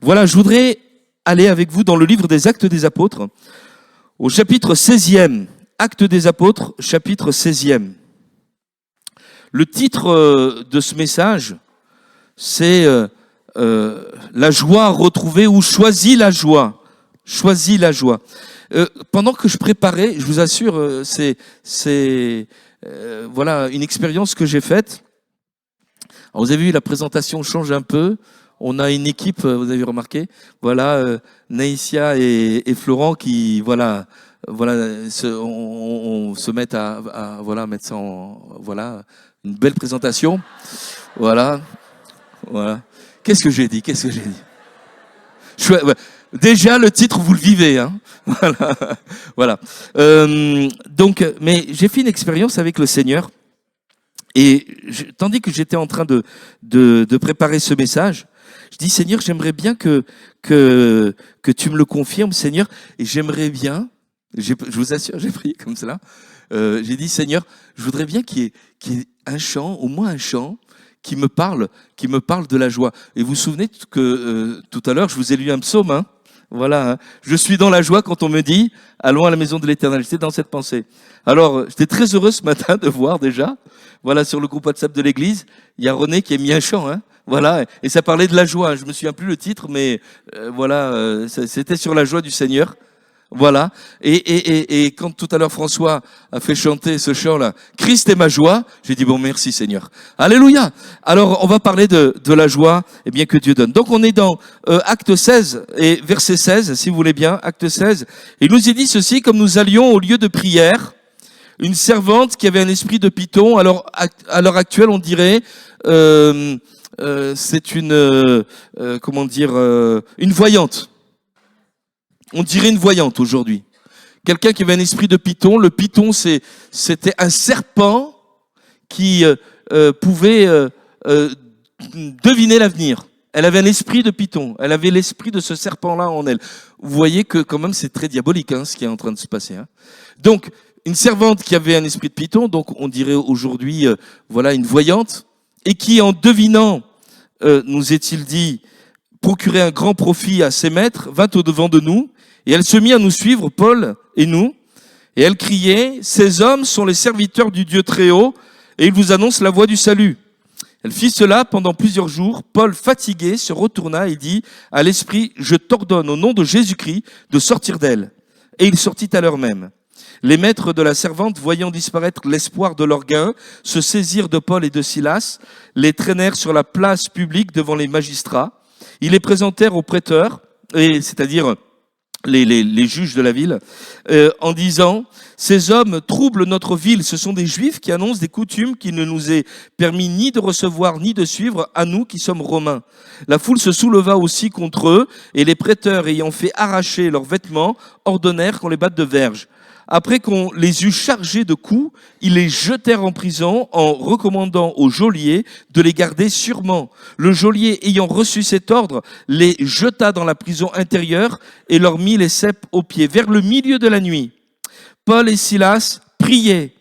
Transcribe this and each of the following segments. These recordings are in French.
Voilà, je voudrais aller avec vous dans le livre des Actes des Apôtres, au chapitre 16e. Actes des Apôtres, chapitre 16e. Le titre de ce message, c'est la joie retrouvée ou choisis la joie. Choisis la joie. Pendant que je préparais, je vous assure, c'est voilà une expérience que j'ai faite. Alors, vous avez vu, la présentation change un peu. On a une équipe, vous avez remarqué, voilà, Naïsia et Florent qui, voilà, on se met à voilà, mettre ça en, voilà, une belle présentation. Voilà. Qu'est-ce que j'ai dit? Déjà, le titre, vous le vivez, hein. Voilà. Donc, mais j'ai fait une expérience avec le Seigneur. Et tandis que j'étais en train de préparer ce message, je dis, Seigneur, j'aimerais bien que tu me le confirmes, Seigneur. Et j'aimerais bien, je vous assure, j'ai prié comme cela. J'ai dit, Seigneur, je voudrais bien qu'il y ait un chant, au moins un chant, qui me parle de la joie. Et vous vous souvenez que tout à l'heure, je vous ai lu un psaume, hein. Voilà, hein. Je suis dans la joie quand on me dit, allons à la maison de l'Éternel. J'étais dans cette pensée. Alors, j'étais très heureux ce matin de voir déjà, voilà, sur le groupe WhatsApp de l'église, il y a René qui a mis un chant, hein. Voilà, et ça parlait de la joie. Je me souviens plus le titre, mais voilà, c'était sur la joie du Seigneur. Voilà. Et quand tout à l'heure François a fait chanter ce chant-là, Christ est ma joie, j'ai dit bon, merci Seigneur. Alléluia. Alors, on va parler de la joie, eh bien, que Dieu donne. Donc, on est dans Acte 16 et verset 16, si vous voulez bien, Acte 16. Et il nous est dit ceci, comme nous allions au lieu de prière, une servante qui avait un esprit de python, alors à l'heure actuelle, on dirait, c'est une, comment dire, une voyante. On dirait une voyante aujourd'hui. Quelqu'un qui avait un esprit de python. Le python, c'était un serpent qui pouvait deviner l'avenir. Elle avait un esprit de python. Elle avait l'esprit de ce serpent-là en elle. Vous voyez que quand même c'est très diabolique, hein, ce qui est en train de se passer, hein. Donc, une servante qui avait un esprit de python, donc on dirait aujourd'hui, voilà, une voyante, et qui en devinant, nous est-il dit, procurait un grand profit à ses maîtres, vint au-devant de nous, et elle se mit à nous suivre, Paul et nous, et elle criait, ces hommes sont les serviteurs du Dieu très haut, et ils vous annoncent la voie du salut. Elle fit cela pendant plusieurs jours. Paul, fatigué, se retourna et dit à l'esprit, je t'ordonne au nom de Jésus-Christ de sortir d'elle. Et il sortit à l'heure même. Les maîtres de la servante, voyant disparaître l'espoir de leur gain, se saisirent de Paul et de Silas, les traînèrent sur la place publique devant les magistrats. Ils les présentèrent aux prêteurs, c'est-à-dire les juges de la ville, en disant, ces hommes troublent notre ville, ce sont des juifs qui annoncent des coutumes qu'il ne nous est permis ni de recevoir ni de suivre à nous qui sommes romains. La foule se souleva aussi contre eux, et les prêteurs ayant fait arracher leurs vêtements, ordonnèrent qu'on les batte de verges. Après qu'on les eut chargés de coups, ils les jetèrent en prison en recommandant au geôlier de les garder sûrement. Le geôlier, ayant reçu cet ordre, les jeta dans la prison intérieure et leur mit les ceps aux pieds. Vers le milieu de la nuit, Paul et Silas priaient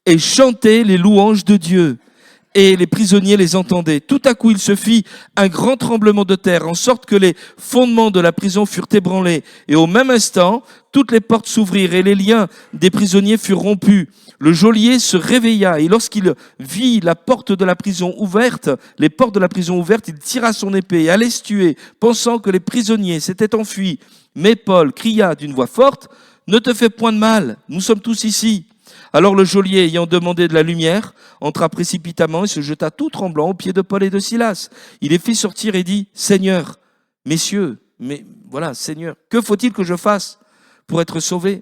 et chantaient les louanges de Dieu. Et les prisonniers les entendaient. Tout à coup, il se fit un grand tremblement de terre, en sorte que les fondements de la prison furent ébranlés. Et au même instant, toutes les portes s'ouvrirent et les liens des prisonniers furent rompus. Le geôlier se réveilla et lorsqu'il vit la porte de la prison ouverte, les portes de la prison ouvertes, il tira son épée et allait se tuer, pensant que les prisonniers s'étaient enfuis. Mais Paul cria d'une voix forte, « Ne te fais point de mal, nous sommes tous ici. » Alors le geôlier, ayant demandé de la lumière, entra précipitamment et se jeta tout tremblant aux pieds de Paul et de Silas. Il les fit sortir et dit, « Seigneur, messieurs, mais voilà, Seigneur, que faut-il que je fasse pour être sauvé ?»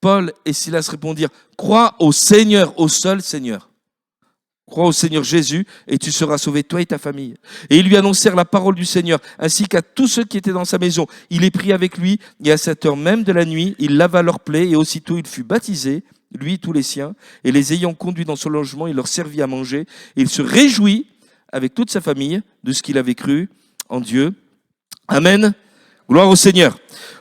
Paul et Silas répondirent, « Crois au Seigneur, au seul Seigneur. Crois au Seigneur Jésus et tu seras sauvé, toi et ta famille. » Et ils lui annoncèrent la parole du Seigneur, ainsi qu'à tous ceux qui étaient dans sa maison. Il les prit avec lui et à cette heure même de la nuit, il lava leurs plaies et aussitôt il fut baptisé, lui, tous les siens, et les ayant conduits dans son logement, il leur servit à manger, et il se réjouit avec toute sa famille de ce qu'il avait cru en Dieu. Amen. Gloire au Seigneur.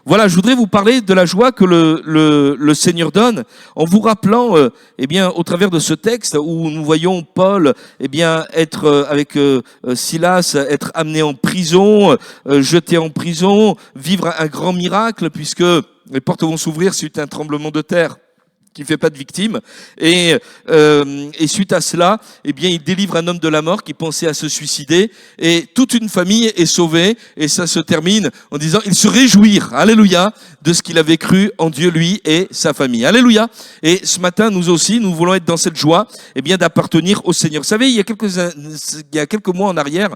Voilà, je voudrais vous parler de la joie que le Seigneur donne en vous rappelant, eh bien, au travers de ce texte où nous voyons Paul, eh bien, être avec Silas, être amené en prison, jeté en prison, vivre un grand miracle puisque les portes vont s'ouvrir suite à un tremblement de terre qui fait pas de victime, et suite à cela, eh bien, il délivre un homme de la mort qui pensait à se suicider, et toute une famille est sauvée, et ça se termine en disant, il se réjouir, alléluia, de ce qu'il avait cru en Dieu, lui et sa famille, alléluia. Et ce matin, nous aussi, nous voulons être dans cette joie, eh bien, d'appartenir au Seigneur. Vous savez, il y a quelques mois en arrière,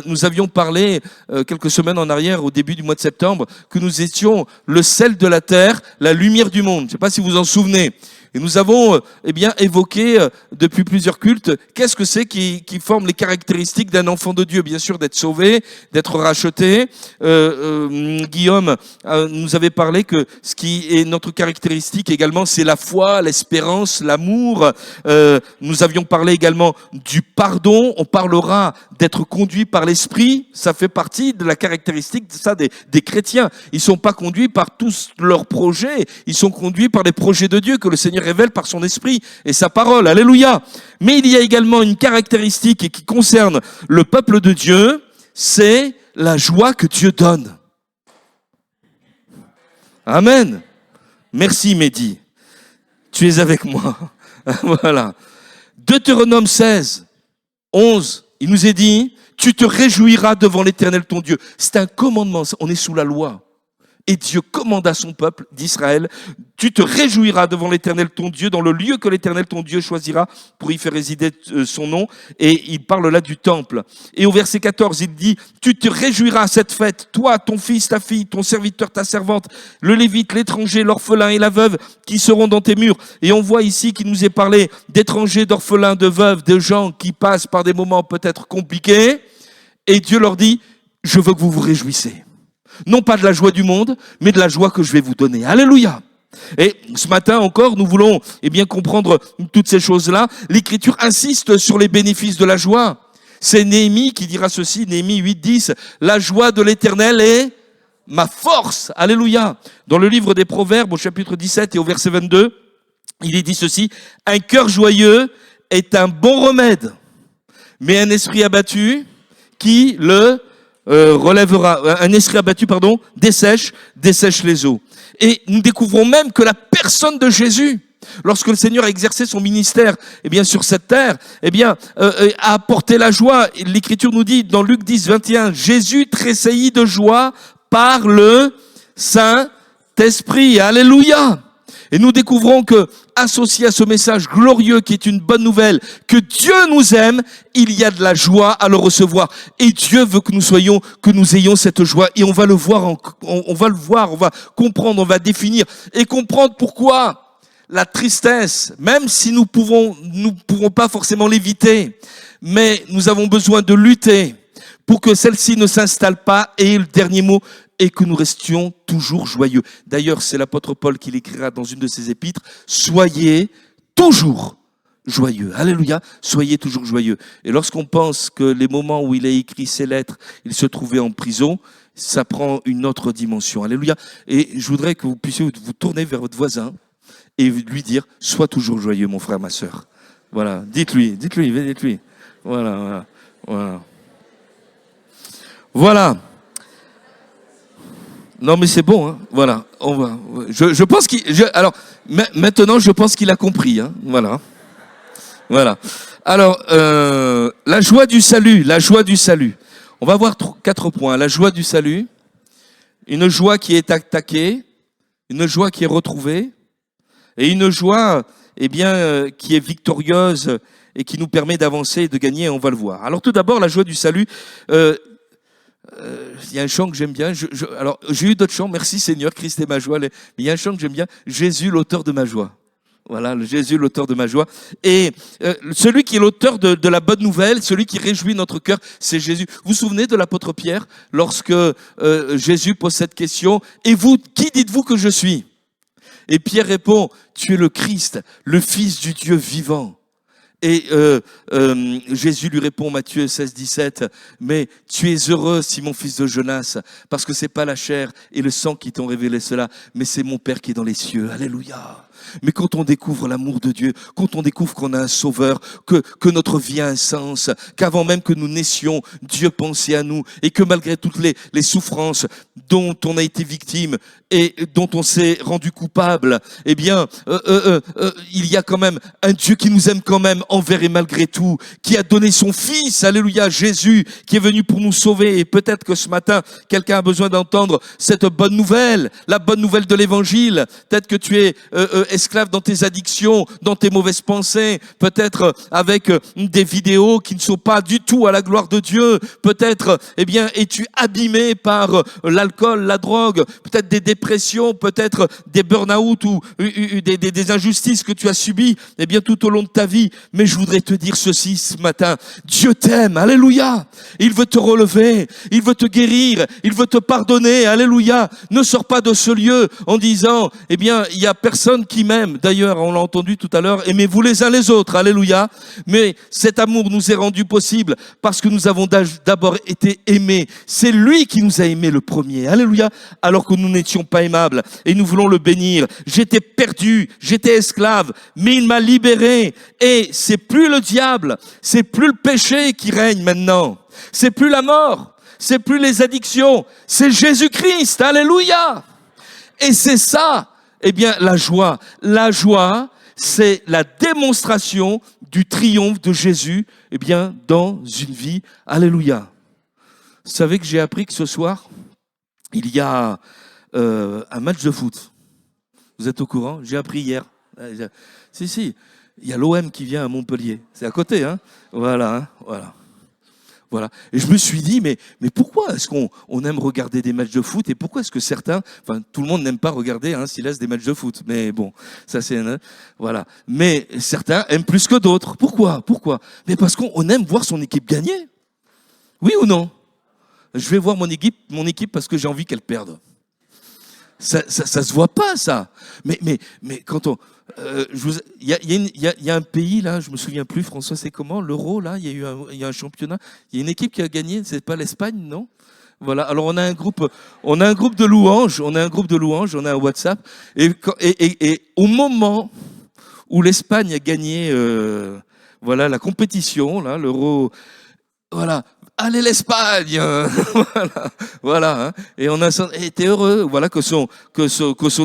nous avions parlé, quelques semaines en arrière, au début du mois de septembre, que nous étions le sel de la terre, la lumière du monde. Je ne sais pas si vous vous en souvenez. Et nous avons eh bien évoqué depuis plusieurs cultes qu'est-ce que c'est qui forme les caractéristiques d'un enfant de Dieu. Bien sûr, d'être sauvé, d'être racheté. Guillaume nous avait parlé que ce qui est notre caractéristique également, c'est la foi, l'espérance, l'amour. Nous avions parlé également du pardon. On parlera d'être conduit par l'esprit. Ça fait partie de la caractéristique de ça des chrétiens. Ils sont pas conduits par tous leurs projets. Ils sont conduits par les projets de Dieu que le Seigneur révèle par son esprit et sa parole. Alléluia. Mais il y a également une caractéristique qui concerne le peuple de Dieu, c'est la joie que Dieu donne. Amen. Merci Mehdi. Tu es avec moi. Voilà. Deutéronome 16, 11, il nous est dit, tu te réjouiras devant l'Éternel ton Dieu. C'est un commandement, on est sous la loi. Et Dieu commande à son peuple d'Israël, tu te réjouiras devant l'Éternel ton Dieu, dans le lieu que l'Éternel ton Dieu choisira pour y faire résider son nom. Et il parle là du temple. Et au verset 14, il dit, tu te réjouiras à cette fête, toi, ton fils, ta fille, ton serviteur, ta servante, le lévite, l'étranger, l'orphelin et la veuve qui seront dans tes murs. Et on voit ici qu'il nous est parlé d'étrangers, d'orphelins, de veuves, de gens qui passent par des moments peut-être compliqués. Et Dieu leur dit, je veux que vous vous réjouissez. Non pas de la joie du monde, mais de la joie que je vais vous donner. Alléluia. Et ce matin encore, nous voulons eh bien comprendre toutes ces choses-là. L'Écriture insiste sur les bénéfices de la joie. C'est Néhémie qui dira ceci, Néhémie 8:10. La joie de l'Éternel est ma force. Alléluia. Dans le livre des Proverbes, au chapitre 17 et au verset 22, il est dit ceci. Un cœur joyeux est un bon remède, mais un esprit abattu qui le relèvera, un esprit abattu, dessèche les eaux. Et nous découvrons même que la personne de Jésus, lorsque le Seigneur a exercé son ministère, eh bien, sur cette terre, eh bien, a apporté la joie. L'Écriture nous dit, dans Luc 10, 21, Jésus tressaillit de joie par le Saint-Esprit. Alléluia! Et nous découvrons que, associé à ce message glorieux qui est une bonne nouvelle, que Dieu nous aime, il y a de la joie à le recevoir. Et Dieu veut que nous ayons cette joie. Et on va le voir, on va comprendre, on va définir et comprendre pourquoi la tristesse, même si nous pourrons pas forcément l'éviter, mais nous avons besoin de lutter pour que celle-ci ne s'installe pas. Et le dernier mot, et que nous restions toujours joyeux. D'ailleurs, c'est l'apôtre Paul qui l'écrira dans une de ses épîtres, soyez toujours joyeux. Alléluia, soyez toujours joyeux. Et lorsqu'on pense que les moments où il a écrit ces lettres, il se trouvait en prison, ça prend une autre dimension. Alléluia. Et je voudrais que vous puissiez vous tourner vers votre voisin et lui dire, sois toujours joyeux, mon frère, ma sœur. Voilà, dites-lui. Voilà. Non, mais c'est bon, hein. Voilà. On va. Je pense alors, maintenant, je pense qu'il a compris, hein. Voilà. Alors, la joie du salut. On va voir 4 points. La joie du salut, une joie qui est attaquée, une joie qui est retrouvée, et une joie, eh bien, qui est victorieuse et qui nous permet d'avancer et de gagner. On va le voir. Alors, tout d'abord, la joie du salut. Il y a un chant que j'aime bien. Alors, j'ai eu d'autres chants. Merci Seigneur, Christ est ma joie. Mais il y a un chant que j'aime bien. Jésus, l'auteur de ma joie. Voilà, Jésus, l'auteur de ma joie. Et celui qui est l'auteur de la bonne nouvelle, celui qui réjouit notre cœur, c'est Jésus. Vous vous souvenez de l'apôtre Pierre, lorsque Jésus pose cette question, et vous, qui dites-vous que je suis? Et Pierre répond, tu es le Christ, le Fils du Dieu vivant. Et Jésus lui répond, Matthieu 16, 17, « Mais tu es heureux, Simon, fils de Jonas, parce que c'est pas la chair et le sang qui t'ont révélé cela, mais c'est mon Père qui est dans les cieux. » Alléluia. Mais quand on découvre l'amour de Dieu, quand on découvre qu'on a un sauveur, que notre vie a un sens, qu'avant même que nous naissions, Dieu pensait à nous, et que malgré toutes les souffrances dont on a été victime et dont on s'est rendu coupable, eh bien, il y a quand même un Dieu qui nous aime quand même envers et malgré tout, qui a donné son Fils, alléluia, Jésus, qui est venu pour nous sauver. Et peut-être que ce matin, quelqu'un a besoin d'entendre cette bonne nouvelle, la bonne nouvelle de l'Évangile. Peut-être que tu es esclave dans tes addictions, dans tes mauvaises pensées, peut-être avec des vidéos qui ne sont pas du tout à la gloire de Dieu. Peut-être, eh bien, es-tu abîmé par l'alcool, la drogue, peut-être des dépressions, peut-être des burn-out ou des injustices que tu as subies, eh bien, tout au long de ta vie. Mais je voudrais te dire ceci ce matin. Dieu t'aime. Alléluia. Il veut te relever. Il veut te guérir. Il veut te pardonner. Alléluia. Ne sors pas de ce lieu en disant, eh bien, il y a personne qui m'aime. D'ailleurs, on l'a entendu tout à l'heure. Aimez-vous les uns les autres. Alléluia. Mais cet amour nous est rendu possible parce que nous avons d'abord été aimés. C'est lui qui nous a aimés le premier. Alléluia. Alors que nous n'étions pas aimables. Et nous voulons le bénir. J'étais perdu. J'étais esclave. Mais il m'a libéré. Et c'est plus le diable. C'est plus le péché qui règne maintenant. C'est plus la mort. C'est plus les addictions. C'est Jésus-Christ. Alléluia. Et c'est ça, eh bien, la joie. La joie, c'est la démonstration du triomphe de Jésus, eh bien, dans une vie. Alléluia. Vous savez que j'ai appris que ce soir, il y a un match de foot. Vous êtes au courant? J'ai appris hier. Si. Il y a l'OM qui vient à Montpellier. C'est à côté, hein? Voilà. Voilà. Et je me suis dit, mais pourquoi est-ce qu'on aime regarder des matchs de foot et pourquoi est-ce que certains, enfin tout le monde n'aime pas regarder, s'il laisse des matchs de foot, mais bon, ça c'est, voilà. Mais certains aiment plus que d'autres. Pourquoi? Mais parce qu'on aime voir son équipe gagner. Oui ou non? Je vais voir mon équipe parce que j'ai envie qu'elle perde. Ça se voit pas, ça. Mais quand on, il y a un pays là, je me souviens plus, François, c'est comment l'Euro là, il y a un championnat, il y a une équipe qui a gagné, c'est pas l'Espagne, non? Voilà. Alors on a un groupe de louanges, on a un WhatsApp, et au moment où l'Espagne a gagné, voilà la compétition là, l'Euro, voilà. Allez l'Espagne, voilà. Et on a été heureux, voilà que son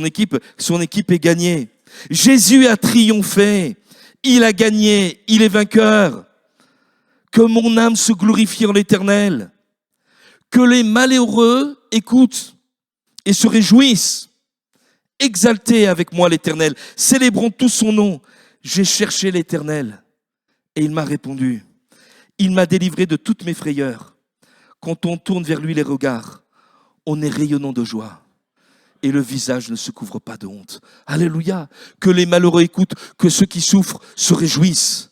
équipe ait gagné. Jésus a triomphé, il a gagné, il est vainqueur. Que mon âme se glorifie en l'Éternel, que les malheureux écoutent et se réjouissent. Exaltez avec moi l'Éternel, célébrons tout son nom. J'ai cherché l'Éternel et il m'a répondu. Il m'a délivré de toutes mes frayeurs. Quand on tourne vers lui les regards, on est rayonnant de joie. Et le visage ne se couvre pas de honte. Alléluia. Que les malheureux écoutent, que ceux qui souffrent se réjouissent.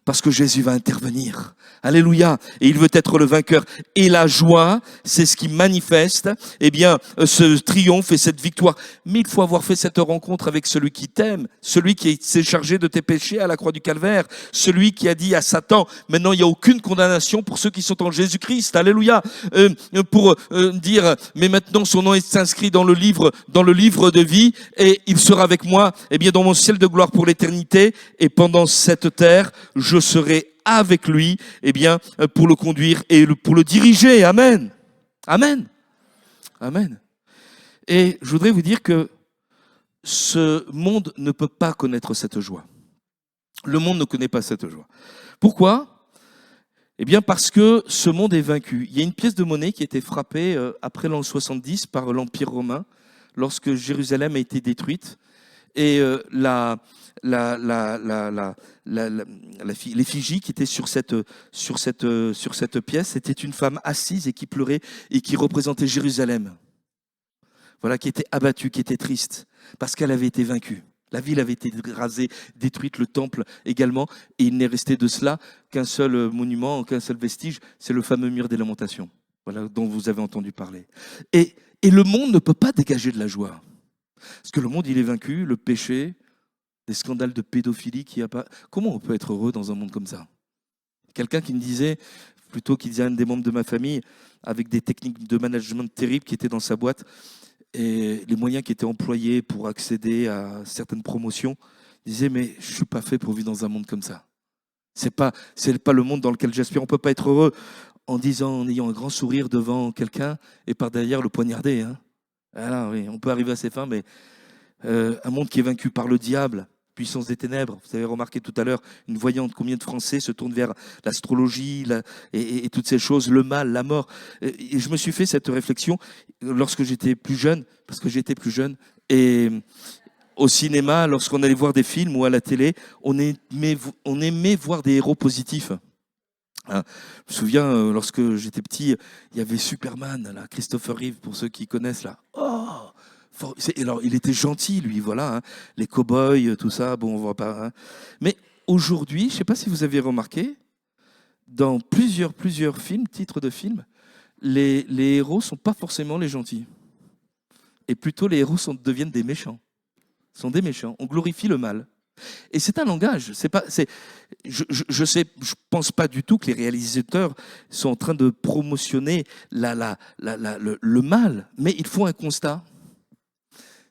Parce que Jésus va intervenir. Alléluia. Et il veut être le vainqueur. Et la joie, c'est ce qui manifeste, eh bien, ce triomphe et cette victoire. Mais il faut avoir fait cette rencontre avec celui qui t'aime, celui qui s'est chargé de tes péchés à la croix du Calvaire, celui qui a dit à Satan, maintenant il n'y a aucune condamnation pour ceux qui sont en Jésus-Christ. Alléluia. Pour dire, mais maintenant son nom est inscrit dans le livre de vie et il sera avec moi, eh bien, dans mon ciel de gloire pour l'éternité. Et pendant cette terre, je serai avec lui, eh bien, pour le conduire et pour le diriger. Amen. Amen. Amen. Et je voudrais vous dire que ce monde ne peut pas connaître cette joie. Le monde ne connaît pas cette joie. Pourquoi? Eh bien, parce que ce monde est vaincu. Il y a une pièce de monnaie qui a été frappée après l'an 70 par l'Empire romain, lorsque Jérusalem a été détruite. Et l'effigie qui était sur cette pièce, c'était une femme assise et qui pleurait et qui représentait Jérusalem. Voilà, qui était abattue, qui était triste, parce qu'elle avait été vaincue. La ville avait été rasée, détruite, le temple également, et il n'est resté de cela qu'un seul monument, qu'un seul vestige, c'est le fameux mur des lamentations, voilà, dont vous avez entendu parler. Et le monde ne peut pas dégager de la joie. Parce que le monde, il est vaincu, le péché, des scandales de pédophilie qu'il n'y a pas. Comment on peut être heureux dans un monde comme ça? Quelqu'un qui me disait, plutôt qu'il disait un des membres de ma famille, avec des techniques de management terribles qui étaient dans sa boîte, et les moyens qui étaient employés pour accéder à certaines promotions, il disait, mais je ne suis pas fait pour vivre dans un monde comme ça. C'est pas le monde dans lequel j'aspire. On ne peut pas être heureux en ayant un grand sourire devant quelqu'un et par derrière le poignarder. Hein. Voilà, oui, on peut arriver à ses fins, mais un monde qui est vaincu par le diable, puissance des ténèbres. Vous avez remarqué tout à l'heure, une voyante, combien de Français se tournent vers l'astrologie et toutes ces choses, le mal, la mort. Et je me suis fait cette réflexion lorsque j'étais plus jeune, parce que j'étais plus jeune, et au cinéma, lorsqu'on allait voir des films ou à la télé, on aimait voir des héros positifs. Hein, je me souviens, lorsque j'étais petit, il y avait Superman, là, Christopher Reeve, pour ceux qui connaissent, là. Oh, alors, il était gentil, lui, voilà. Hein, les cow-boys, tout ça, bon, on voit pas. Hein. Mais aujourd'hui, je ne sais pas si vous avez remarqué, dans plusieurs films, titres de films, les héros ne sont pas forcément les gentils. Et plutôt, les héros deviennent des méchants. Sont des méchants. On glorifie le mal. Et c'est un langage. Je pense pas du tout que les réalisateurs sont en train de promotionner le mal, mais ils font un constat.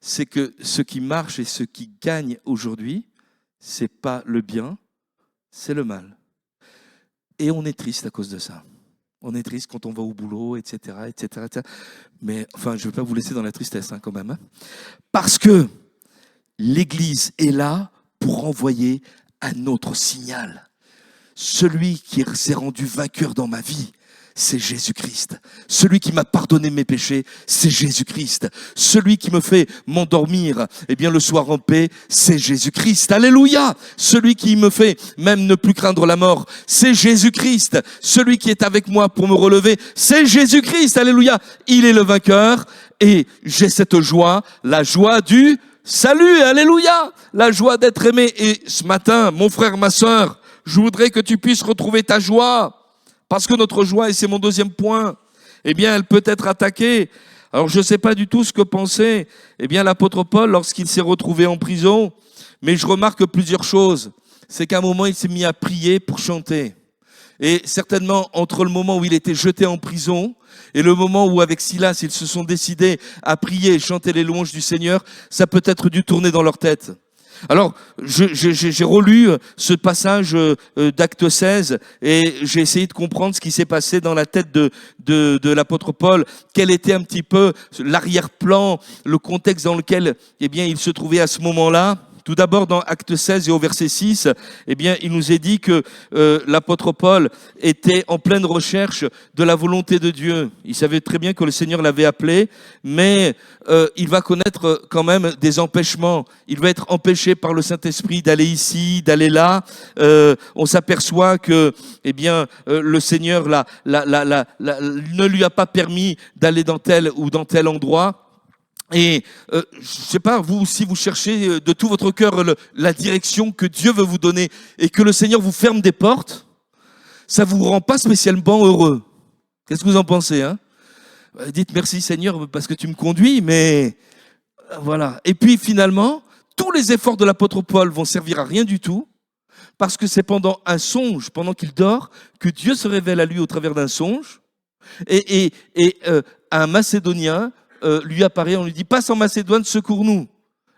C'est que ce qui marche et ce qui gagne aujourd'hui, c'est pas le bien, c'est le mal. Et on est triste à cause de ça. On est triste quand on va au boulot, etc., etc., etc. Mais enfin, je ne vais pas vous laisser dans la tristesse, hein, quand même. Hein. Parce que l'Église est là pour envoyer un autre signal. Celui qui s'est rendu vainqueur dans ma vie, c'est Jésus-Christ. Celui qui m'a pardonné mes péchés, c'est Jésus-Christ. Celui qui me fait m'endormir, le soir en paix, c'est Jésus-Christ. Alléluia! Celui qui me fait même ne plus craindre la mort, c'est Jésus-Christ. Celui qui est avec moi pour me relever, c'est Jésus-Christ. Alléluia! Il est le vainqueur et j'ai cette joie, la joie du salut. Alléluia! La joie d'être aimé. Et ce matin, mon frère, ma sœur, je voudrais que tu puisses retrouver ta joie. Parce que notre joie, et c'est mon deuxième point, elle peut être attaquée. Alors, je ne sais pas du tout ce que pensait, l'apôtre Paul lorsqu'il s'est retrouvé en prison. Mais je remarque plusieurs choses. C'est qu'à un moment, il s'est mis à prier pour chanter. Et certainement, entre le moment où il était jeté en prison et le moment où, avec Silas, ils se sont décidés à prier et chanter les louanges du Seigneur, ça peut être dû tourner dans leur tête. Alors, j'ai relu ce passage d'Acte 16 et j'ai essayé de comprendre ce qui s'est passé dans la tête de l'apôtre Paul, quel était un petit peu l'arrière-plan, le contexte dans lequel il se trouvait à ce moment-là. Tout d'abord, dans Acte 16 et au verset 6, il nous est dit que l'apôtre Paul était en pleine recherche de la volonté de Dieu. Il savait très bien que le Seigneur l'avait appelé, mais il va connaître quand même des empêchements. Il va être empêché par le Saint-Esprit d'aller ici, d'aller là. On s'aperçoit que le Seigneur ne lui a pas permis d'aller dans tel ou dans tel endroit. Et je sais pas, vous, si vous cherchez de tout votre cœur la direction que Dieu veut vous donner et que le Seigneur vous ferme des portes, ça vous rend pas spécialement heureux. Qu'est-ce que vous en pensez, hein? Dites merci Seigneur parce que tu me conduis, mais voilà. Et puis finalement, tous les efforts de l'apôtre Paul vont servir à rien du tout parce que c'est pendant un songe, pendant qu'il dort, que Dieu se révèle à lui au travers d'un songe et un Macédonien lui apparaît, on lui dit, passe en Macédoine, secours-nous.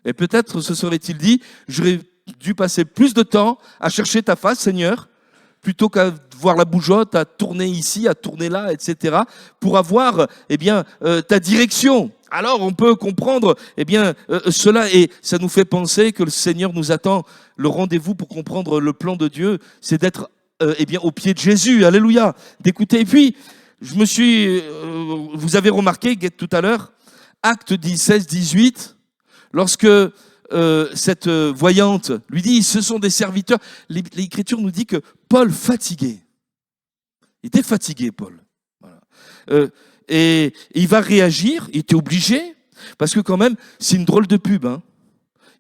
Et peut-être se serait-il dit, j'aurais dû passer plus de temps à chercher ta face, Seigneur, plutôt qu'à voir la bougeotte, à tourner ici, à tourner là, etc., pour avoir ta direction. Alors on peut comprendre cela et ça nous fait penser que le Seigneur nous attend. Le rendez-vous pour comprendre le plan de Dieu, c'est d'être au pied de Jésus. Alléluia, d'écouter. Et puis, vous avez remarqué tout à l'heure, Acte 16-18, lorsque cette voyante lui dit, ce sont des serviteurs, l'Écriture nous dit que Paul fatigué. Il était fatigué, Paul. Voilà. Et il va réagir, il était obligé, parce que quand même, c'est une drôle de pub. Hein.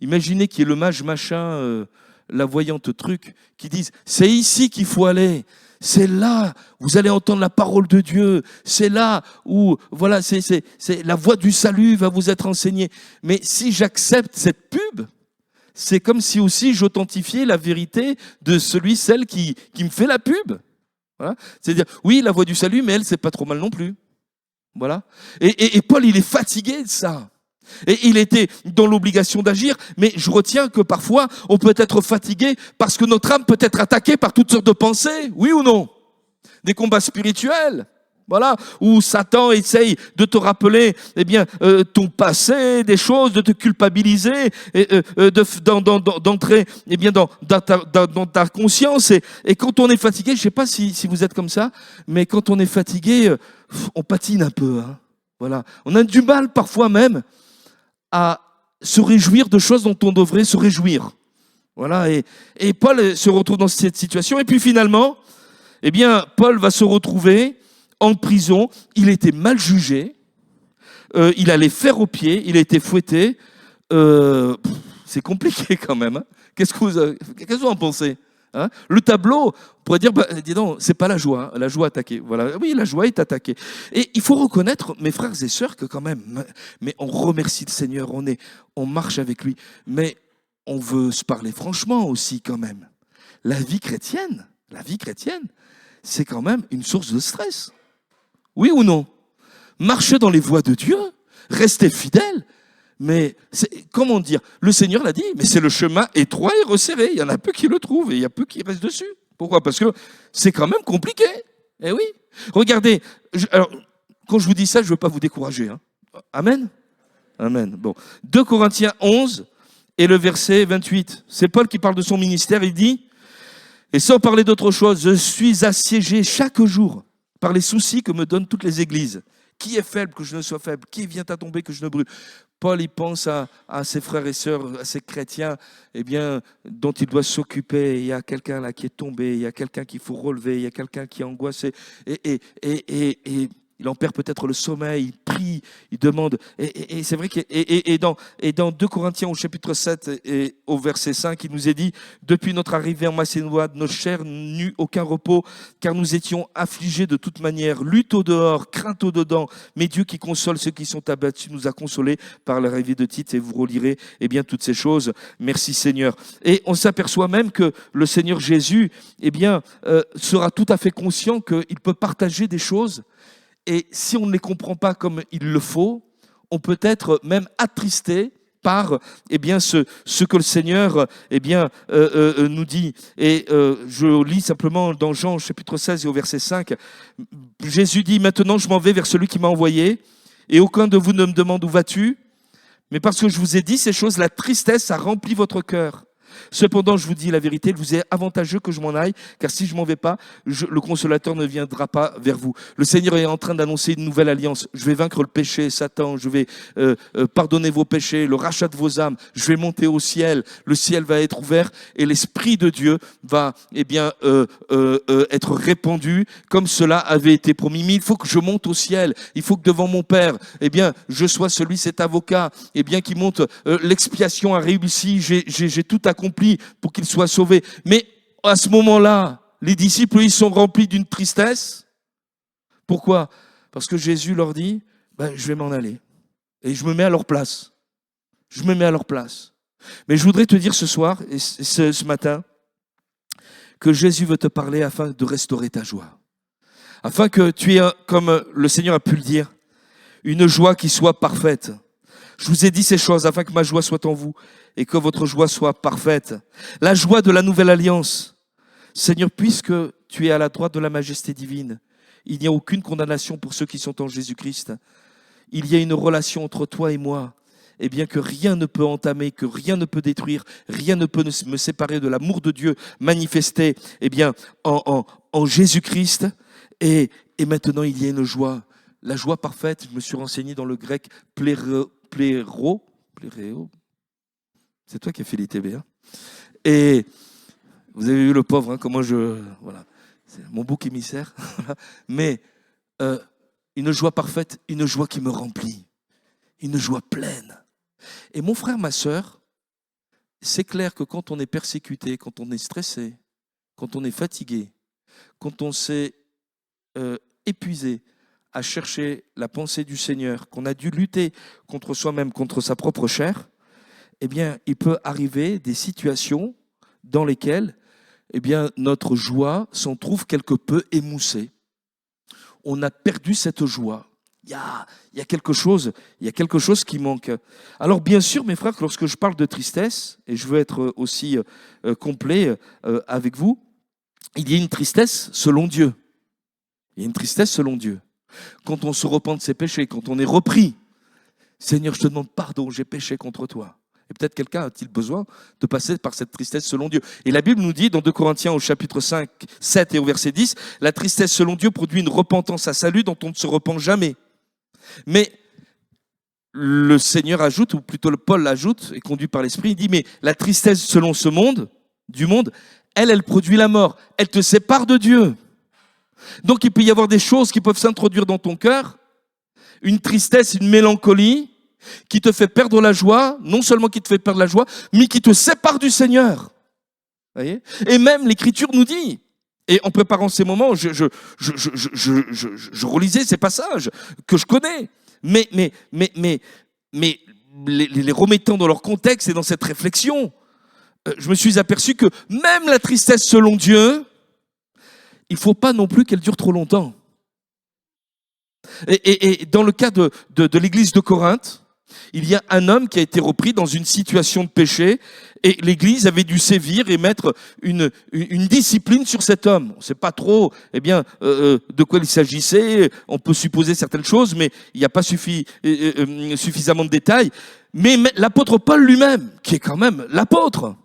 Imaginez qu'il y ait le mage machin, la voyante truc, qui disent, c'est ici qu'il faut aller. C'est là où vous allez entendre la parole de Dieu. C'est là où, voilà, c'est la voie du salut va vous être enseignée. Mais si j'accepte cette pub, c'est comme si aussi j'authentifiais la vérité de celle qui me fait la pub. Voilà. C'est-à-dire, oui, la voie du salut, mais elle, c'est pas trop mal non plus. Voilà. Et Paul, il est fatigué de ça. Et il était dans l'obligation d'agir, mais je retiens que parfois, on peut être fatigué parce que notre âme peut être attaquée par toutes sortes de pensées, oui ou non? Des combats spirituels, voilà, où Satan essaye de te rappeler, eh bien, ton passé, des choses, de te culpabiliser, d'entrer, eh bien, dans ta conscience. Et quand on est fatigué, je ne sais pas si vous êtes comme ça, mais quand on est fatigué, on patine un peu, hein. Voilà, on a du mal parfois même à se réjouir de choses dont on devrait se réjouir. Voilà, et Paul se retrouve dans cette situation. Et puis finalement, eh bien, Paul va se retrouver en prison. Il était mal jugé. Il allait faire aux pieds. Il a été fouetté. C'est compliqué quand même. Hein. Qu'est-ce que vous en pensez? Hein, le tableau, on pourrait dire, dis donc, c'est pas la joie, hein, la joie attaquée. Voilà, oui, la joie est attaquée. Et il faut reconnaître, mes frères et sœurs, que quand même, mais on remercie le Seigneur, on marche avec lui, mais on veut se parler franchement aussi quand même. La vie chrétienne, c'est quand même une source de stress. Oui ou non? Marcher dans les voies de Dieu, rester fidèle. Mais comment dire? Le Seigneur l'a dit, mais c'est le chemin étroit et resserré. Il y en a peu qui le trouvent et il y a peu qui restent dessus. Pourquoi? Parce que c'est quand même compliqué. Eh oui. Regardez, alors, quand je vous dis ça, je ne veux pas vous décourager. Hein. Amen? Amen. Bon. 2 Corinthiens 11 et le verset 28. C'est Paul qui parle de son ministère. Il dit, et sans parler d'autre chose, je suis assiégé chaque jour par les soucis que me donnent toutes les églises. Qui est faible que je ne sois faible? Qui vient à tomber que je ne brûle? Paul, il pense à ses frères et sœurs, à ses chrétiens, eh bien, dont il doit s'occuper. Il y a quelqu'un là qui est tombé, il y a quelqu'un qu'il faut relever, il y a quelqu'un qui est angoissé. Et il en perd peut-être le sommeil, il prie, il demande. Et c'est vrai que dans 2 Corinthiens au chapitre 7 et au verset 5, il nous est dit, depuis notre arrivée en Macédoine, nos chairs n'eut aucun repos, car nous étions affligés de toute manière, lutte au dehors, crainte au dedans. Mais Dieu qui console ceux qui sont abattus nous a consolés par l'arrivée de Tite, et vous relirez bien toutes ces choses. Merci Seigneur. Et on s'aperçoit même que le Seigneur Jésus sera tout à fait conscient qu'il peut partager des choses. Et si on ne les comprend pas comme il le faut, on peut être même attristé par ce que le Seigneur nous dit. Et je lis simplement dans Jean chapitre 16 et au verset 5. Jésus dit, maintenant je m'en vais vers celui qui m'a envoyé, et aucun de vous ne me demande où vas-tu, mais parce que je vous ai dit ces choses, la tristesse a rempli votre cœur. Cependant, je vous dis la vérité, il vous est avantageux que je m'en aille, car si je m'en vais pas, le consolateur ne viendra pas vers vous. Le Seigneur est en train d'annoncer une nouvelle alliance. Je vais vaincre le péché, Satan, je vais pardonner vos péchés, le rachat de vos âmes, je vais monter au ciel, le ciel va être ouvert et l'Esprit de Dieu va être répandu comme cela avait été promis. Mais il faut que je monte au ciel, il faut que devant mon Père, je sois cet avocat, qui monte, l'expiation a réussi, j'ai tout accompli pour qu'il soit sauvé. Mais à ce moment-là, les disciples, ils sont remplis d'une tristesse. Pourquoi? Parce que Jésus leur dit, je vais m'en aller. Et je me mets à leur place. Je me mets à leur place. Mais je voudrais te dire ce soir, et ce matin, que Jésus veut te parler afin de restaurer ta joie. Afin que tu aies, comme le Seigneur a pu le dire, une joie qui soit parfaite. Je vous ai dit ces choses afin que ma joie soit en vous et que votre joie soit parfaite. La joie de la nouvelle alliance. Seigneur, puisque tu es à la droite de la majesté divine, il n'y a aucune condamnation pour ceux qui sont en Jésus-Christ. Il y a une relation entre toi et moi, que rien ne peut entamer, que rien ne peut détruire, rien ne peut me séparer de l'amour de Dieu manifesté en Jésus-Christ. Et maintenant, il y a une joie. La joie parfaite, je me suis renseigné dans le grec pléro. C'est toi qui as fait l'ITB. Hein. Et vous avez vu le pauvre, hein, comment voilà. C'est mon bouc émissaire. Mais une joie parfaite, une joie qui me remplit. Une joie pleine. Et mon frère, ma sœur, c'est clair que quand on est persécuté, quand on est stressé, quand on est fatigué, quand on s'est épuisé à chercher la pensée du Seigneur, qu'on a dû lutter contre soi-même, contre sa propre chair, eh bien, il peut arriver des situations dans lesquelles eh bien, notre joie s'en trouve quelque peu émoussée. On a perdu cette joie. Il y a quelque chose qui manque. Alors bien sûr, mes frères, lorsque je parle de tristesse, et je veux être aussi complet avec vous, il y a une tristesse selon Dieu. Il y a une tristesse selon Dieu. Quand on se repent de ses péchés, quand on est repris, Seigneur, je te demande pardon, j'ai péché contre toi. Et peut-être quelqu'un a-t-il besoin de passer par cette tristesse selon Dieu. Et la Bible nous dit, dans 2 Corinthiens au chapitre 5, 7 et au verset 10, la tristesse selon Dieu produit une repentance à salut dont on ne se repent jamais. Mais le Seigneur ajoute, ou plutôt le Paul l'ajoute, et conduit par l'Esprit, il dit, mais la tristesse selon ce monde, du monde, elle produit la mort. Elle te sépare de Dieu. Donc il peut y avoir des choses qui peuvent s'introduire dans ton cœur, une tristesse, une mélancolie, qui te fait perdre la joie, non seulement qui te fait perdre la joie, mais qui te sépare du Seigneur. Voyez ? Et même l'Écriture nous dit, et en préparant ces moments, je relisais ces passages que je connais, mais les remettant dans leur contexte et dans cette réflexion, je me suis aperçu que même la tristesse selon Dieu, il ne faut pas non plus qu'elle dure trop longtemps. Et dans le cas de l'église de Corinthe, il y a un homme qui a été repris dans une situation de péché et l'église avait dû sévir et mettre une discipline sur cet homme. On ne sait pas trop de quoi il s'agissait, on peut supposer certaines choses, mais il n'y a pas suffisamment de détails. Mais l'apôtre Paul lui-même, qui est quand même l'apôtre,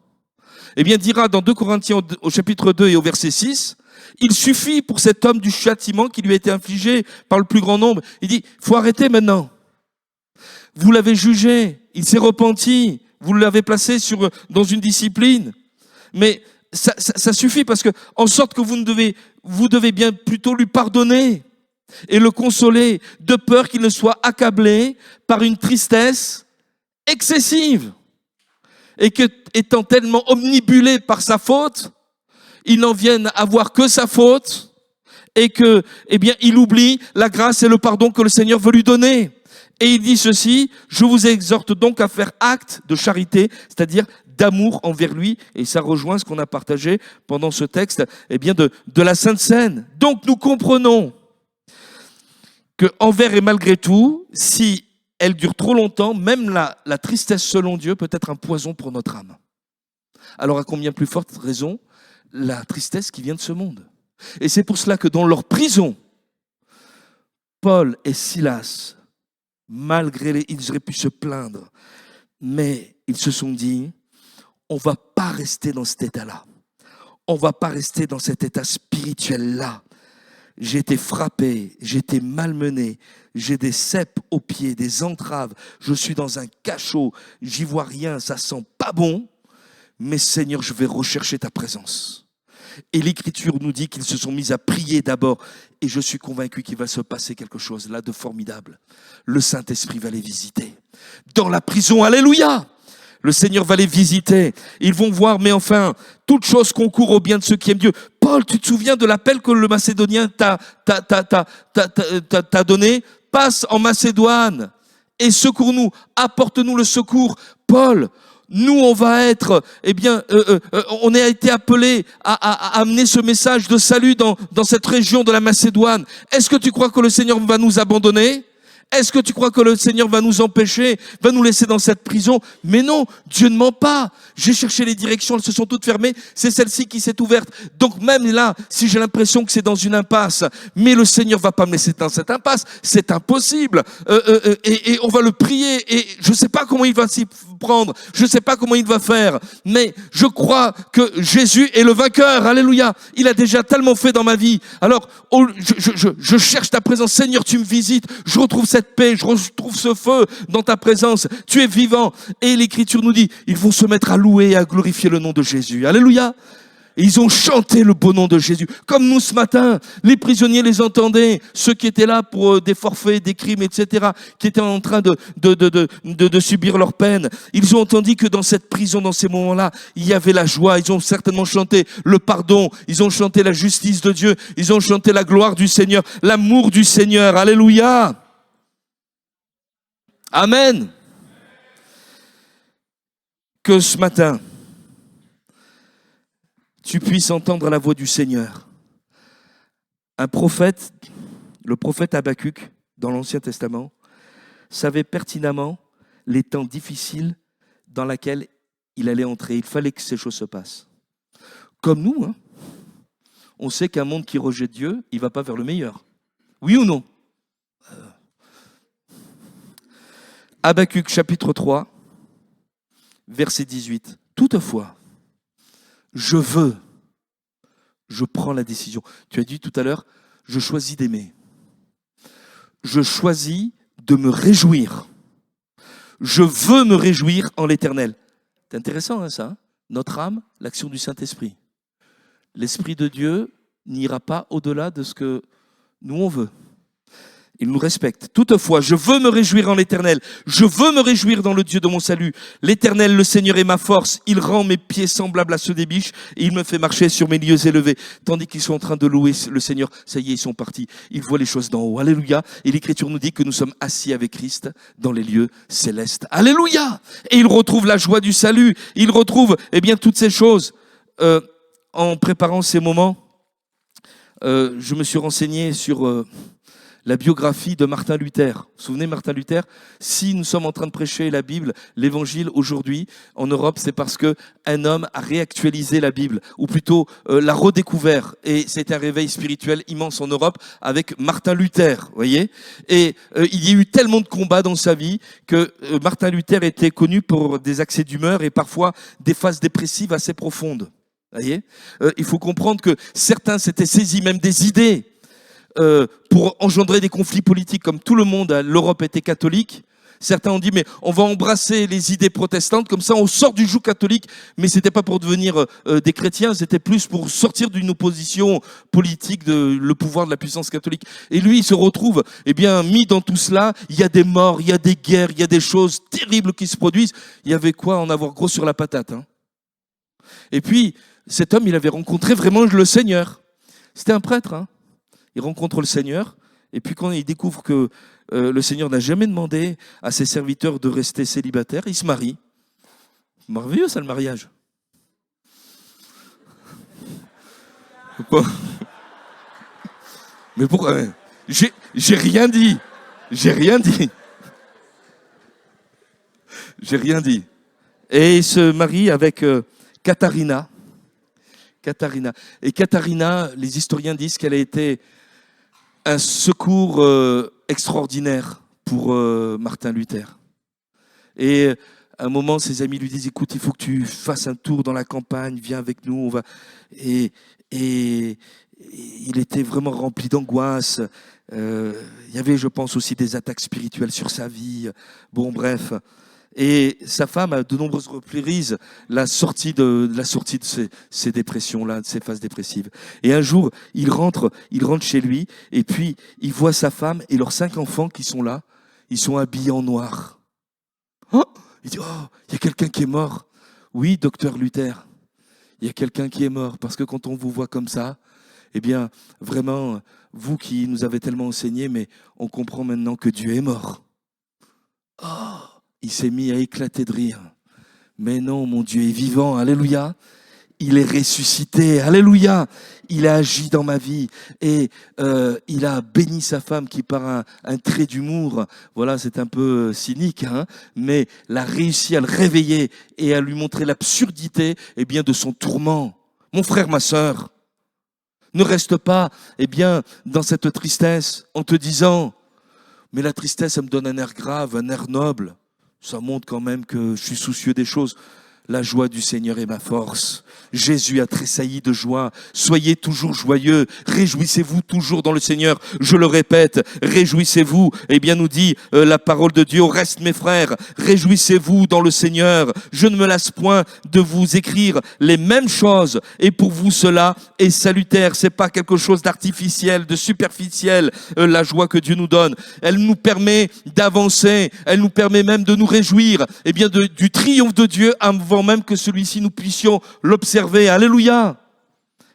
dira dans 2 Corinthiens au chapitre 2 et au verset 6, il suffit pour cet homme du châtiment qui lui a été infligé par le plus grand nombre. Il dit, il faut arrêter maintenant. Vous l'avez jugé, il s'est repenti, vous l'avez placé dans une discipline. Mais ça suffit parce que, en sorte que vous devez bien plutôt lui pardonner et le consoler de peur qu'il ne soit accablé par une tristesse excessive. Et que, étant tellement omnibulé par sa faute, il n'en vienne à voir que sa faute et que, il oublie la grâce et le pardon que le Seigneur veut lui donner. Et il dit ceci, je vous exhorte donc à faire acte de charité, c'est-à-dire d'amour envers lui. Et ça rejoint ce qu'on a partagé pendant ce texte, de la Sainte Seine. Donc nous comprenons que envers et malgré tout, si elle dure trop longtemps, même la tristesse selon Dieu peut être un poison pour notre âme. Alors à combien plus forte raison, la tristesse qui vient de ce monde. Et c'est pour cela que dans leur prison, Paul et Silas, ils auraient pu se plaindre, mais ils se sont dit, on ne va pas rester dans cet état-là. On ne va pas rester dans cet état spirituel-là. J'ai été frappé, j'ai été malmené, j'ai des cèpes aux pieds, des entraves, je suis dans un cachot, j'y vois rien, ça sent pas bon, mais Seigneur, je vais rechercher ta présence. Et l'Écriture nous dit qu'ils se sont mis à prier d'abord. Et je suis convaincu qu'il va se passer quelque chose là de formidable. Le Saint-Esprit va les visiter. Dans la prison, alléluia! Le Seigneur va les visiter. Ils vont voir, mais enfin, toute chose concourt au bien de ceux qui aiment Dieu. Paul, tu te souviens de l'appel que le Macédonien t'a donné? Passe en Macédoine et secours-nous. Apporte-nous le secours. Paul, nous, on va être, on a été appelés à amener ce message de salut dans cette région de la Macédoine. Est-ce que tu crois que le Seigneur va nous abandonner? Est-ce que tu crois que le Seigneur va nous empêcher, va nous laisser dans cette prison? Mais non, Dieu ne ment pas. J'ai cherché les directions, elles se sont toutes fermées. C'est celle-ci qui s'est ouverte. Donc même là, si j'ai l'impression que c'est dans une impasse, mais le Seigneur va pas me laisser dans cette impasse, c'est impossible. Et on va le prier. Et je sais pas comment il va s'y prendre. Je sais pas comment il va faire. Mais je crois que Jésus est le vainqueur. Alléluia. Il a déjà tellement fait dans ma vie. Alors, je cherche ta présence. Seigneur, tu me visites. Je retrouve cette paix, je retrouve ce feu dans ta présence. Tu es vivant. Et l'Écriture nous dit, ils vont se mettre à louer et à glorifier le nom de Jésus. Alléluia. Et ils ont chanté le beau nom de Jésus. Comme nous ce matin, les prisonniers les entendaient, ceux qui étaient là pour des forfaits, des crimes, etc., qui étaient en train de subir leur peine. Ils ont entendu que dans cette prison, dans ces moments-là, il y avait la joie. Ils ont certainement chanté le pardon. Ils ont chanté la justice de Dieu. Ils ont chanté la gloire du Seigneur, l'amour du Seigneur. Alléluia. Amen. que ce matin, tu puisses entendre la voix du Seigneur. Un prophète, le prophète Habakkuk, dans l'Ancien Testament, savait pertinemment les temps difficiles dans lesquels il allait entrer. Il fallait que ces choses se passent. Comme nous, hein, on sait qu'un monde qui rejette Dieu, il ne va pas vers le meilleur. Oui ou non? Habakkuk chapitre 3, verset 18. Toutefois, je prends la décision. Tu as dit tout à l'heure, je choisis d'aimer. Je choisis de me réjouir. Je veux me réjouir en l'Éternel. C'est intéressant, hein, ça. Notre âme, l'action du Saint-Esprit. L'Esprit de Dieu n'ira pas au-delà de ce que nous on veut. Il nous respecte. Toutefois, je veux me réjouir en l'Éternel. Je veux me réjouir dans le Dieu de mon salut. L'Éternel, le Seigneur est ma force. Il rend mes pieds semblables à ceux des biches et il me fait marcher sur mes lieux élevés. Tandis qu'ils sont en train de louer le Seigneur, ça y est, ils sont partis. Ils voient les choses d'en haut. Alléluia. Et l'Écriture nous dit que nous sommes assis avec Christ dans les lieux célestes. Alléluia. Et ils retrouvent la joie du salut. Ils retrouvent, toutes ces choses. En préparant ces moments, je me suis renseigné sur la biographie de Martin Luther. Vous vous souvenez, Martin Luther? Si nous sommes en train de prêcher la Bible, l'Évangile aujourd'hui en Europe, c'est parce qu'un homme a réactualisé la Bible, ou plutôt l'a redécouvert. Et c'est un réveil spirituel immense en Europe avec Martin Luther, voyez. Et il y a eu tellement de combats dans sa vie que Martin Luther était connu pour des accès d'humeur et parfois des phases dépressives assez profondes. Voyez, il faut comprendre que certains s'étaient saisis même des idées pour engendrer des conflits politiques, comme tout le monde, l'Europe était catholique. Certains ont dit, mais on va embrasser les idées protestantes, comme ça on sort du joug catholique, mais c'était pas pour devenir des chrétiens, c'était plus pour sortir d'une opposition politique de le pouvoir de la puissance catholique. Et lui, il se retrouve, mis dans tout cela, il y a des morts, il y a des guerres, il y a des choses terribles qui se produisent. Il y avait quoi en avoir gros sur la patate, hein. Et puis, cet homme, il avait rencontré vraiment le Seigneur. C'était un prêtre, hein. Il rencontre le Seigneur, et puis quand il découvre que le Seigneur n'a jamais demandé à ses serviteurs de rester célibataires, il se marie. Merveilleux, ça, le mariage. Mais pourquoi? J'ai rien dit. J'ai rien dit. J'ai rien dit. Et il se marie avec Katharina. Et Katharina, les historiens disent qu'elle a été un secours extraordinaire pour Martin Luther. Et à un moment, ses amis lui disent, écoute, il faut que tu fasses un tour dans la campagne, viens avec nous, on va. Et il était vraiment rempli d'angoisse. Il y avait, je pense, aussi des attaques spirituelles sur sa vie. Bon, bref. Et sa femme a de nombreuses reprises la sortie de ces dépressions-là, de ces phases dépressives. Et un jour, il rentre chez lui, et puis il voit sa femme et leurs 5 enfants qui sont là. Ils sont habillés en noir. Oh, il dit, oh, il y a quelqu'un qui est mort. Oui, docteur Luther, il y a quelqu'un qui est mort. Parce que quand on vous voit comme ça, vraiment, vous qui nous avez tellement enseigné, mais on comprend maintenant que Dieu est mort. Oh! Il s'est mis à éclater de rire. Mais non, mon Dieu est vivant, alléluia. Il est ressuscité, alléluia. Il a agi dans ma vie et il a béni sa femme qui, par un trait d'humour, voilà, c'est un peu cynique, hein, mais l'a réussi à le réveiller et à lui montrer l'absurdité de son tourment. Mon frère, ma sœur, ne reste pas dans cette tristesse en te disant, mais la tristesse, ça me donne un air grave, un air noble. Ça montre quand même que je suis soucieux des choses. La joie du Seigneur est ma force. Jésus a tressailli de joie. Soyez toujours joyeux. Réjouissez-vous toujours dans le Seigneur. Je le répète, réjouissez-vous. Nous dit la parole de Dieu. Au reste, mes frères, réjouissez-vous dans le Seigneur. Je ne me lasse point de vous écrire les mêmes choses. Et pour vous, cela est salutaire. C'est pas quelque chose d'artificiel, de superficiel. La joie que Dieu nous donne, elle nous permet d'avancer. Elle nous permet même de nous réjouir. Du triomphe de Dieu avant même que celui-ci nous puissions l'observer. Alléluia.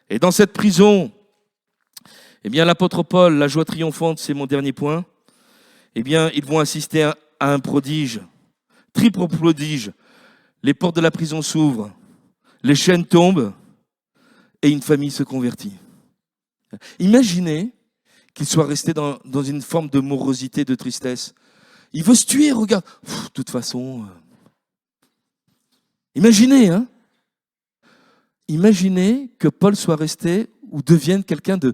Et dans cette prison, l'apôtre Paul, la joie triomphante, c'est mon dernier point. Ils vont assister à un prodige, triple prodige. les portes de la prison s'ouvrent, les chaînes tombent et une famille se convertit. Imaginez qu'il soit resté dans une forme de morosité, de tristesse. Il veut se tuer, regarde. De toute façon, imaginez, hein. Imaginez que Paul soit resté ou devienne quelqu'un de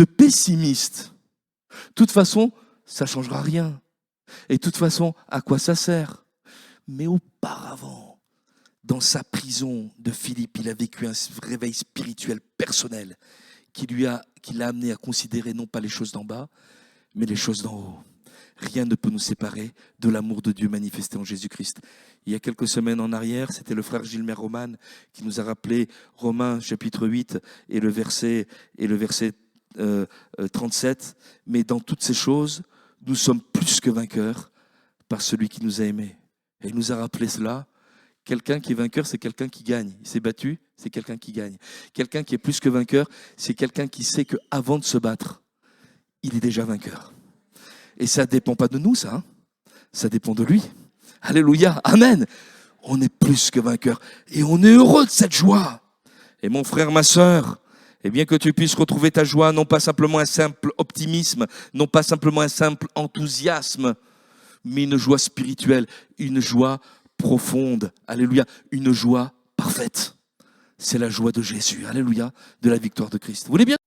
pessimiste. De toute façon, ça ne changera rien. Et de toute façon, à quoi ça sert? Mais auparavant, dans sa prison de Philippe, il a vécu un réveil spirituel personnel qui l'a amené à considérer non pas les choses d'en bas, mais les choses d'en haut. Rien ne peut nous séparer de l'amour de Dieu manifesté en Jésus-Christ. Il y a quelques semaines en arrière, c'était le frère Gilmer Roman qui nous a rappelé Romains chapitre 8 et le verset 37. Mais dans toutes ces choses, nous sommes plus que vainqueurs par celui qui nous a aimés. Et il nous a rappelé cela. Quelqu'un qui est vainqueur, c'est quelqu'un qui gagne. Il s'est battu, c'est quelqu'un qui gagne. Quelqu'un qui est plus que vainqueur, c'est quelqu'un qui sait qu'avant de se battre, il est déjà vainqueur. Et ça ne dépend pas de nous, ça. Hein, ça dépend de lui. Alléluia, amen. On est plus que vainqueur. Et on est heureux de cette joie. Et mon frère, ma sœur, eh bien que tu puisses retrouver ta joie, non pas simplement un simple optimisme, non pas simplement un simple enthousiasme, mais une joie spirituelle, une joie profonde. Alléluia, une joie parfaite. C'est la joie de Jésus. Alléluia, de la victoire de Christ. Vous voulez bien